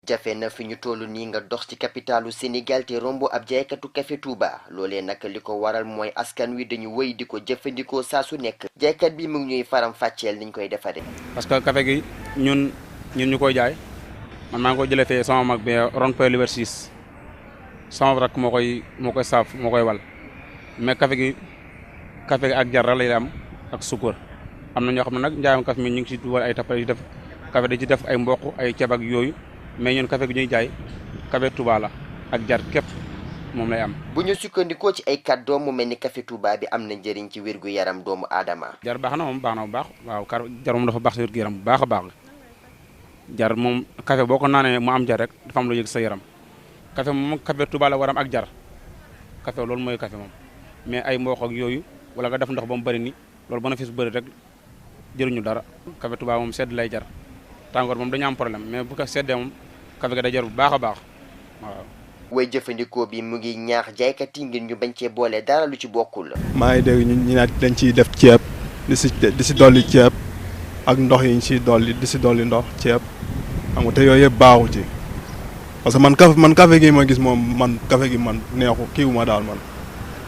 jafe na fi ñu toll nii nga dox ci capitalu Sénégal te rombo ab jaaykatu café Touba loolee nag li ko waral mooy askan wi dañu wëy di ko jëfandikoo saa su nekk jaaykat bi mu ngi ñuy faram fàcceel niñ koy defaree. parce que café gi ñun ñu koy jaay man maa ngi koy jëlee fee sama mag bi rond-point Liberté 6 sama rak moo koy saaf moo koy wal mais café gi ak jar lay am ak suukar am na ñoo xam ne nag njaayam café mi ñu ngi ci dugal ay tapal yu def café di ci def ay mboq ay ceeb ak yooyu mais ñun café gi ñuy jaay café Touba la ak jar képp moom lay am. bu ñu sukkandikoo ci ay kàddoom mu mel ni café Touba bi am na njëriñ ci wérgu yaram doomu aadama. jar baax na moom baax na bu baax waaw jar moom dafa baax ci wérgu yaram bu baax a baax jar moom café boo ko naanee mu am jar rek dafa am lu yëg sa yaram café moom café Touba la waram ak jar café loolu mooy café moom mais ay mboq ak yooyu wala nga def ndox ba mu bëri ni loolu bénéfice bu bëri rek jëruñu dara café Touba moom sedd lay jar tàngoor moom dañu am problème mais bu ko seddee moom café ga day jar bu baax a baax waaw. way jëfandikoo bi mu ngi ñaax jaaykat yi ngir ñu bañ cee boole dara lu ci bokkul. maa ngi dégg ñu naan dañ ciy def ceeb di si dolli ceeb ak ndox yi ñu siy dolli di si dolli ndox ceeb xam nga te yooyu yëpp baaxu ci parce que man café gi ma gis moom man café gi man neexu kiiwu ma daal man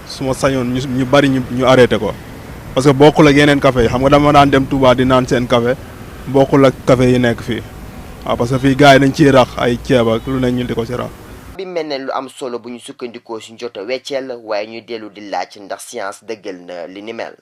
su ma sañoon ñu bari ñu arrêté ko parce que bokkul ak yeneen café yi xam nga dama daan dem Touba di naan seen café bokkul ak café yi nekk fii waaw parce que fii gars yi dañ ciy rax ay ceeb ak lu ne ñu di ko ci rax. bi mel ne lu am solo bu ñu sukkandikoo si njota wecceel waaye ñuy dellu di laaj ndax science dëggal na li ni mel.